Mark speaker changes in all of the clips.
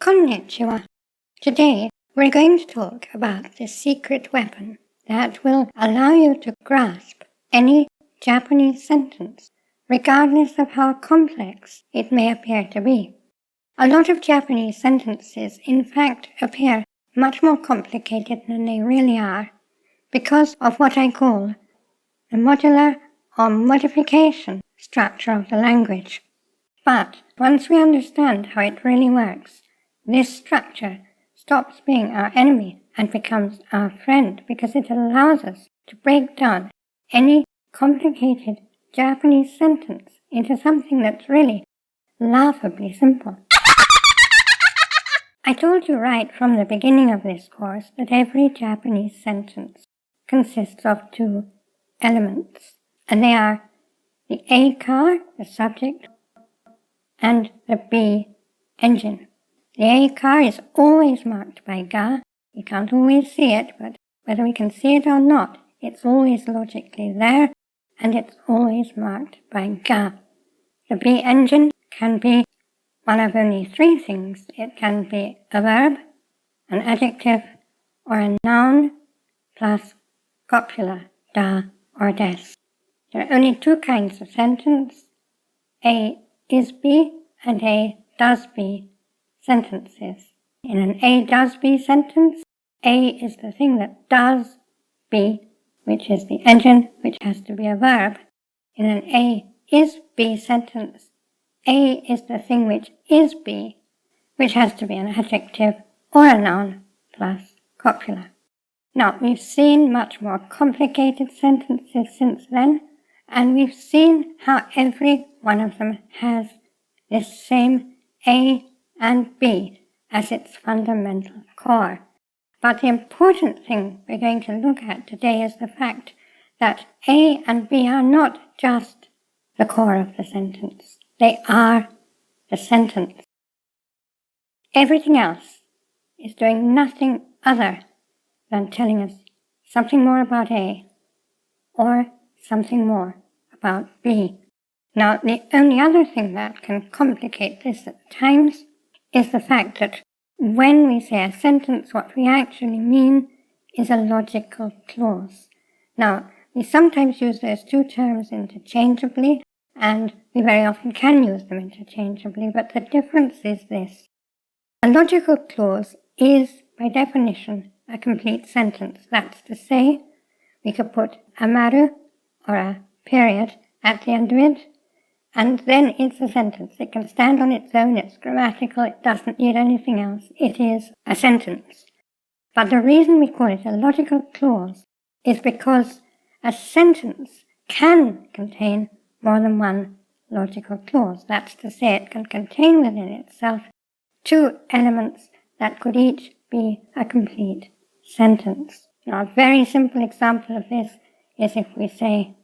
Speaker 1: Konnichiwa. Today we're going to talk about the secret weapon that will allow you to grasp any Japanese sentence, regardless of how complex it may appear to be. A lot of Japanese sentences, in fact, appear much more complicated than they really are, because of what I call the modular or modification structure of the language. But once we understand how it really works, this structure stops being our enemy and becomes our friend, because it allows us to break down any complicated Japanese sentence into something that's really laughably simple. I told you right from the beginning of this course that every Japanese sentence consists of two elements, and they are the A car, the subject, and the B engine. The A car is always marked by ga. We can't always see it, but whether we can see it or not, it's always logically there, and it's always marked by ga. The B engine can be one of only three things. It can be a verb, an adjective, or a noun, plus copula, da or des. There are only two kinds of sentence, A is be and A does be sentences. In an A does be sentence, A is the thing that does be, which is the engine, which has to be a verb. In an A is be sentence, A is the thing which is be, which has to be an adjective or a noun plus copula. Now, we've seen much more complicated sentences since then, and we've seen how every one of them has this same A and B as its fundamental core. But the important thing we're going to look at today is the fact that A and B are not just the core of the sentence. They are the sentence. Everything else is doing nothing other than telling us something more about A or something more about B. Now, the only other thing that can complicate this at times is the fact that when we say a sentence, what we actually mean is a logical clause. Now, we sometimes use those two terms interchangeably, and we very often can use them interchangeably, but the difference is this. A logical clause is, by definition, a complete sentence. That's to say, we could put a maru or a period at the end of it, and then it's a sentence. It can stand on its own, it's grammatical, it doesn't need anything else. It is a sentence. But the reason we call it a logical clause is because a sentence can contain more than one logical clause. That's to say, it can contain within itself two elements that could each be a complete sentence. Now, a very simple example of this is if we say,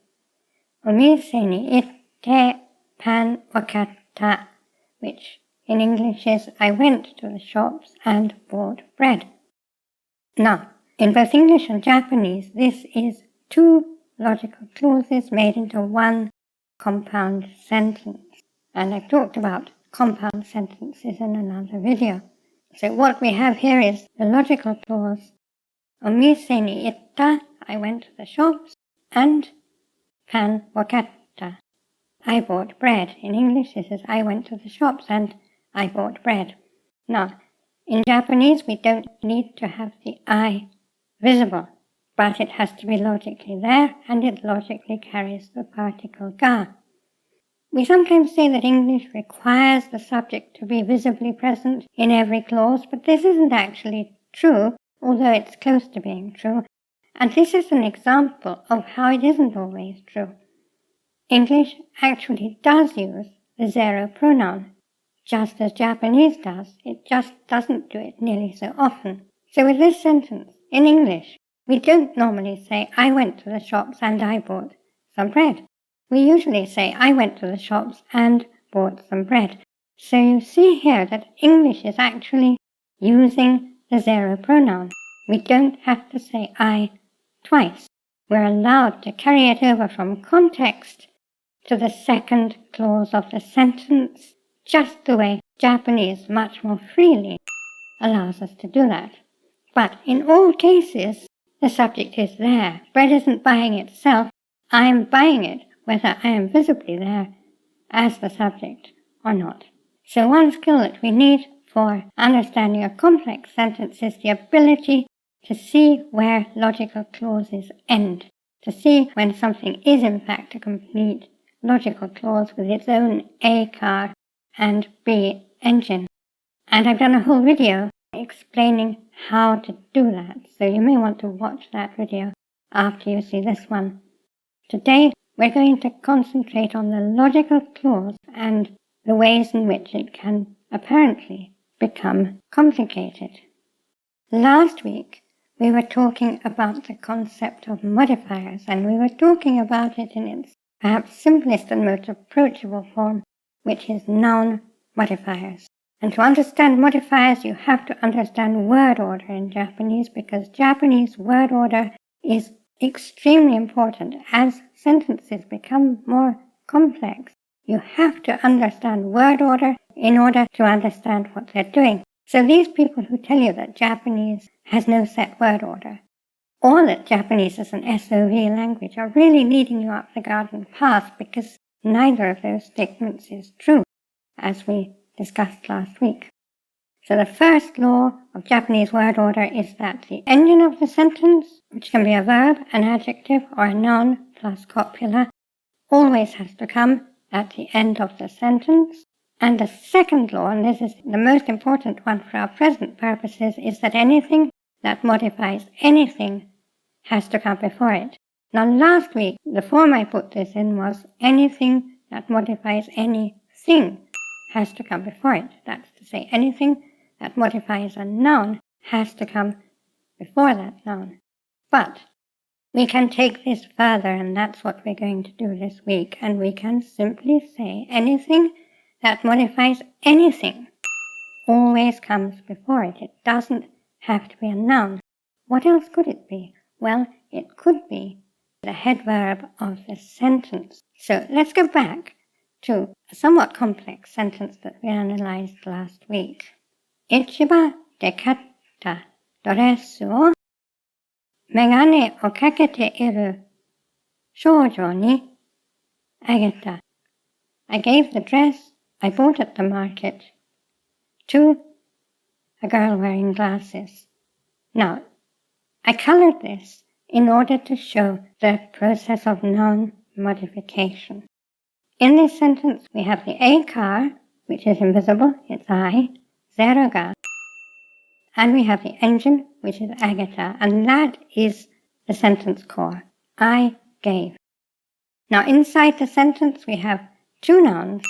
Speaker 1: Omise ni itte pan wakatta, which in English is, I went to the shops and bought bread. Now, in both English and Japanese, this is two logical clauses made into one compound sentence. And I've talked about compound sentences in another video. So what we have here is the logical clause, Omise ni itta, I went to the shops, and pan wakatta, I bought bread. In English, this is I went to the shops and I bought bread. Now, in Japanese, we don't need to have the I visible, but it has to be logically there, and it logically carries the particle ga. We sometimes say that English requires the subject to be visibly present in every clause, but this isn't actually true, although it's close to being true, and this is an example of how it isn't always true. English actually does use the zero pronoun, just as Japanese does. It just doesn't do it nearly so often. So with this sentence, in English, we don't normally say, I went to the shops and I bought some bread. We usually say, I went to the shops and bought some bread. So you see here that English is actually using the zero pronoun. We don't have to say I twice. We're allowed to carry it over from context to the second clause of the sentence, just the way Japanese much more freely allows us to do that. But in all cases, the subject is there. Bread isn't buying itself. I'm buying it, whether I am visibly there as the subject or not. So one skill that we need for understanding a complex sentence is the ability to see where logical clauses end, to see when something is in fact a complete logical clause with its own A car and B engine. And I've done a whole video explaining how to do that, so you may want to watch that video after you see this one. Today we're going to concentrate on the logical clause and the ways in which it can apparently become complicated. Last week we were talking about the concept of modifiers, and we were talking about it in its perhaps simplest and most approachable form, which is noun modifiers. And to understand modifiers, you have to understand word order in Japanese, because Japanese word order is extremely important. As sentences become more complex, you have to understand word order in order to understand what they're doing. So these people who tell you that Japanese has no set word order, or that Japanese is an SOV language, are really leading you up the garden path, because neither of those statements is true, as we discussed last week. So the first law of Japanese word order is that the engine of the sentence, which can be a verb, an adjective, or a noun plus copula, always has to come at the end of the sentence. And the second law, and this is the most important one for our present purposes, is that anything that modifies anything has to come before it. Now last week, the form I put this in was anything that modifies anything has to come before it. That's to say, anything that modifies a noun has to come before that noun. But we can take this further, and that's what we're going to do this week, and we can simply say anything that modifies anything always comes before it. It doesn't have to be a noun. What else could it be? Well, it could be the head verb of the sentence. So let's go back to a somewhat complex sentence that we analyzed last week. Ichiba de katta doresu o megane o kakete iru shoujo ni ageta. I gave the dress I bought at the market to a girl wearing glasses. Now, I colored this in order to show the process of noun modification. In this sentence, we have the A car, which is invisible, it's I, zero ga, and we have the engine, which is agata, and that is the sentence core. I gave. Now, inside the sentence, we have two nouns,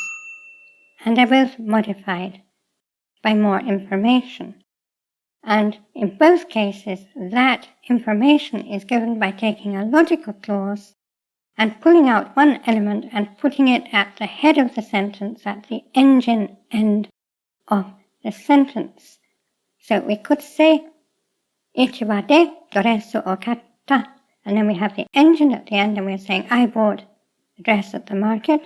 Speaker 1: and they're both modified by more information. And in both cases, that information is given by taking a logical clause and pulling out one element and putting it at the head of the sentence, at the engine end of the sentence. So we could say, Ichiba de doresu o katta, and then we have the engine at the end, and we're saying, I bought the dress at the market.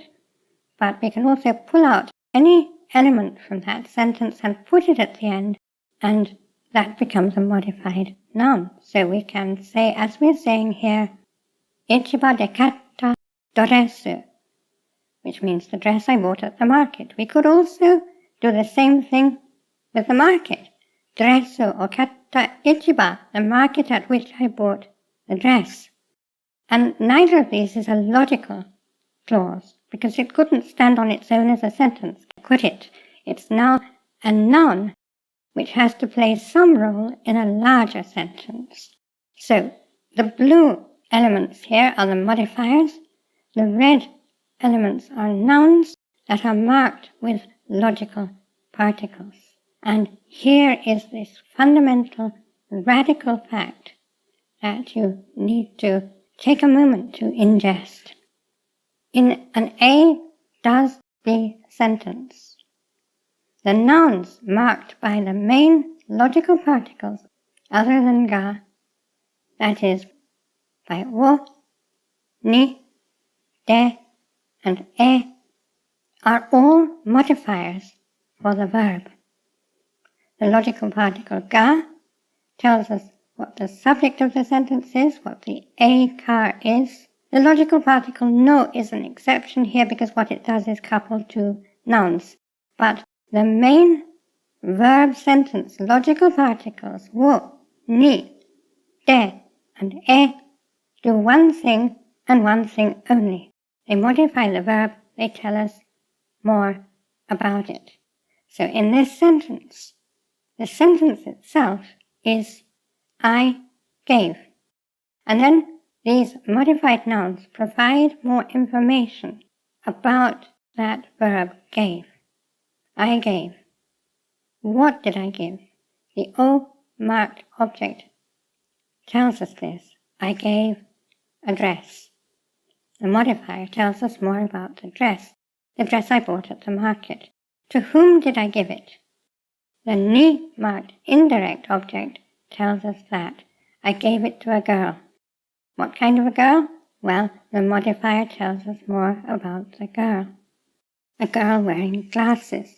Speaker 1: But we can also pull out any element from that sentence and put it at the end, and that becomes a modified noun. So we can say, as we're saying here, Ichiba de katta doresu, which means the dress I bought at the market. We could also do the same thing with the market. Dresu o katta ichiba, the market at which I bought the dress. And neither of these is a logical clause, because it couldn't stand on its own as a sentence, could it? It's now a noun which has to play some role in a larger sentence. So the blue elements here are the modifiers. The red elements are nouns that are marked with logical particles. And here is this fundamental, radical fact that you need to take a moment to ingest. In an A does B sentence, the nouns marked by the main logical particles other than ga, that is, by wo, ni, de, and e, are all modifiers for the verb. The logical particle ga tells us what the subject of the sentence is, what the a-car is. The logical particle no is an exception here because what it does is couple two nouns. But the main verb sentence logical particles wo, ni, de, and e do one thing and one thing only. They modify the verb, they tell us more about it. So in this sentence, the sentence itself is I gave. And then these modified nouns provide more information about that verb gave. I gave. What did I give? The O marked object tells us this. I gave a dress. The modifier tells us more about the dress I bought at the market. To whom did I give it? The ni marked indirect object tells us that. I gave it to a girl. What kind of a girl? Well, the modifier tells us more about the girl. A girl wearing glasses.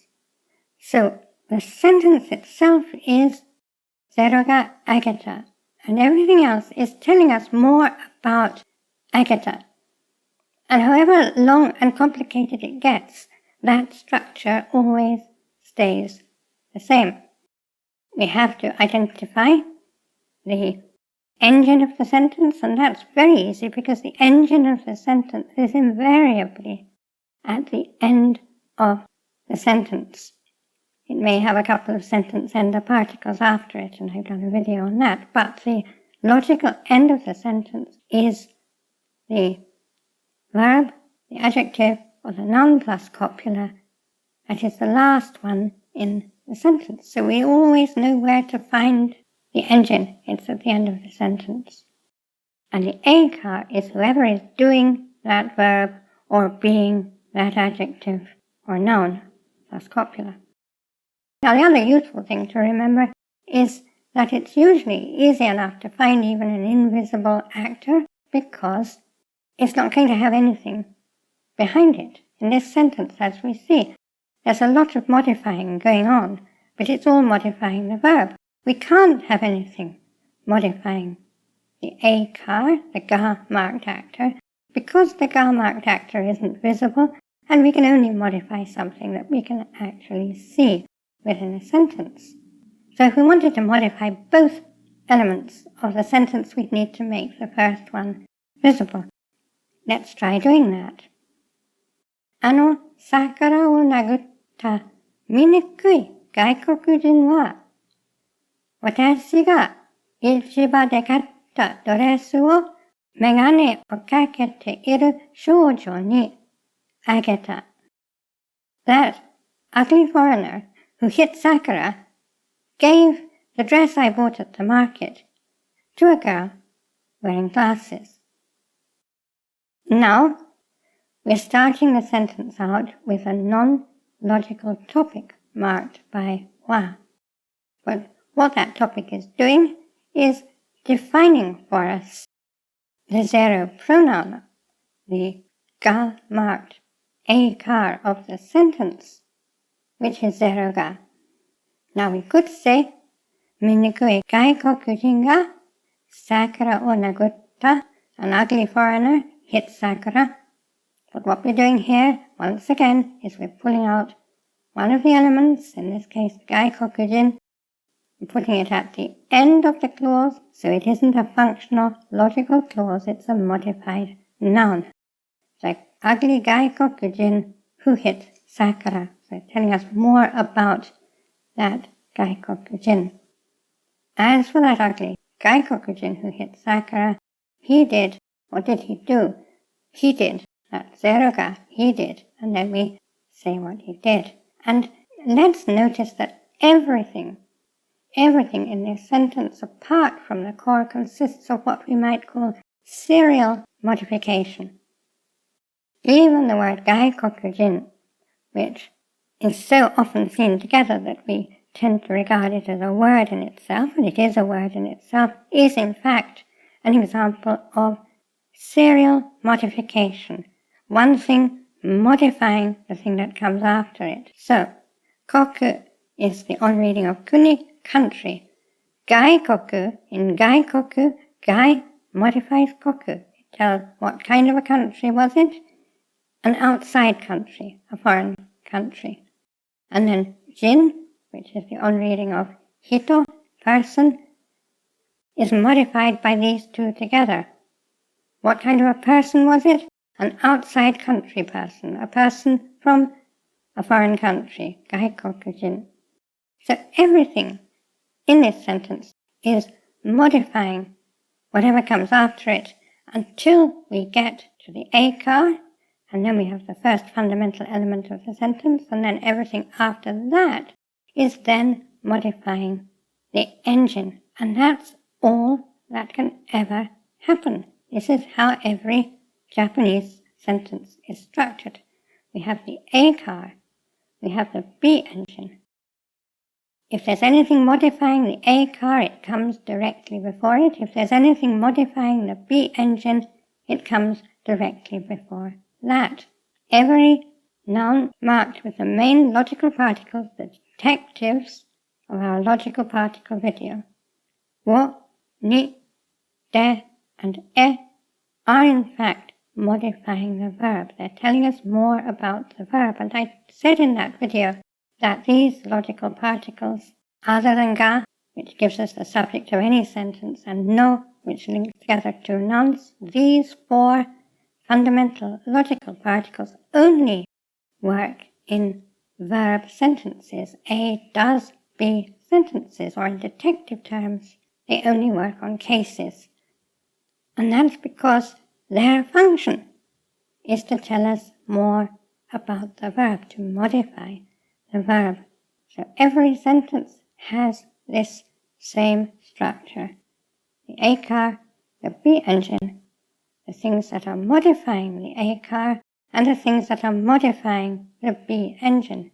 Speaker 1: So the sentence itself is zero ga ageta, and everything else is telling us more about ageta. And however long and complicated it gets, that structure always stays the same. We have to identify the engine of the sentence, and that's very easy because the engine of the sentence is invariably at the end of the sentence. It may have a couple of sentence ender particles after it, and I've done a video on that, but the logical end of the sentence is the verb, the adjective, or the noun plus copula. That is the last one in the sentence. So we always know where to find the engine. It's at the end of the sentence. And the a-car is whoever is doing that verb or being that adjective or noun plus copula. Now the other useful thing to remember is that it's usually easy enough to find even an invisible actor because it's not going to have anything behind it. In this sentence, as we see, there's a lot of modifying going on, but it's all modifying the verb. We can't have anything modifying the a-car, the ga-marked actor, because the ga-marked actor isn't visible, and we can only modify something that we can actually see within a sentence. So if we wanted to modify both elements of the sentence, we'd need to make the first one visible. Let's try doing that. 桜を殴った醜い外国人は、私が市場で買ったドレスをメガネをかけている少女にあげた。That ugly foreigner who hit Sakura gave the dress I bought at the market to a girl wearing glasses. Now, we're starting the sentence out with a non-logical topic marked by wa. But what that topic is doing is defining for us the zero pronoun, the ga-marked a-car of the sentence, which is zero ga. Now we could say, 醜い外国人が桜を殴った。An ugly foreigner hit Sakura. But what we're doing here, once again, is we're pulling out one of the elements, in this case, gaikokujin, and putting it at the end of the clause, so it isn't a functional, logical clause, it's a modified noun. Like ugly gaikokujin who hit Sakura. So telling us more about that gaikokujin. As for that ugly gaikokujin who hit Sakura, he did, what did he do? He did. That zeroga, he did. And then we say what he did. And let's notice that everything in this sentence, apart from the core, consists of what we might call serial modification. Even the word gaikokujin, which is so often seen together that we tend to regard it as a word in itself, and it is a word in itself, is in fact an example of serial modification. One thing modifying the thing that comes after it. So, koku is the on-reading of kuni, country. Gaikoku, in gaikoku, gai modifies koku. It tells what kind of a country was it? An outside country, a foreign country. And then jin, which is the on-reading of hito, person, is modified by these two together. What kind of a person was it? An outside country person, a person from a foreign country, gaikoku jin. So everything in this sentence is modifying whatever comes after it until we get to the a-car, and then we have the first fundamental element of the sentence, and then everything after that is then modifying the engine. And that's all that can ever happen. This is how every Japanese sentence is structured. We have the a-car, we have the B engine. If there's anything modifying the a-car, it comes directly before it. If there's anything modifying the B engine, it comes directly before that. Every noun marked with the main logical particles, the detectives of our logical particle video, wo, ni, de, and e, are in fact modifying the verb. They're telling us more about the verb. And I said in that video that these logical particles, other than ga, which gives us the subject of any sentence, and no, which links together two nouns, these four fundamental logical particles only work in verb sentences, A does B sentences, or in detective terms, they only work on cases. And that's because their function is to tell us more about the verb, to modify the verb. So every sentence has this same structure. The a-car, the B engine, the things that are modifying the a-car, and the things that are modifying the B engine.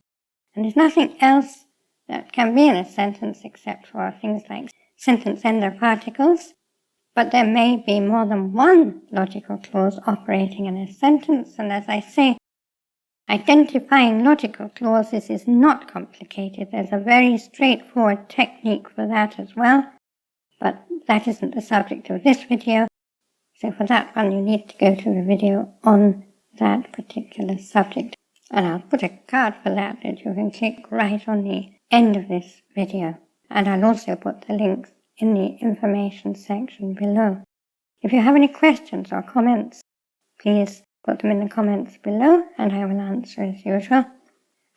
Speaker 1: And there's nothing else that can be in a sentence except for things like sentence ender particles, but there may be more than one logical clause operating in a sentence, and as I say, identifying logical clauses is not complicated. There's a very straightforward technique for that as well, but that isn't the subject of this video, so for that one you need to go to the video on that particular subject. And I'll put a card for that you can click right on the end of this video. And I'll also put the links in the information section below. If you have any questions or comments, please put them in the comments below and I will answer as usual.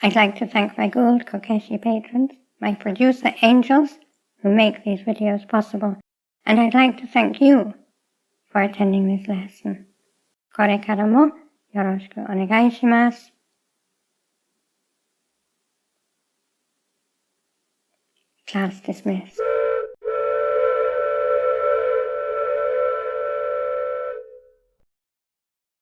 Speaker 1: I'd like to thank my gold Kokeshi patrons, my producer angels who make these videos possible, and I'd like to thank you for attending this lesson. Korekara mo yoroshiku onegai shimasu. Class dismissed.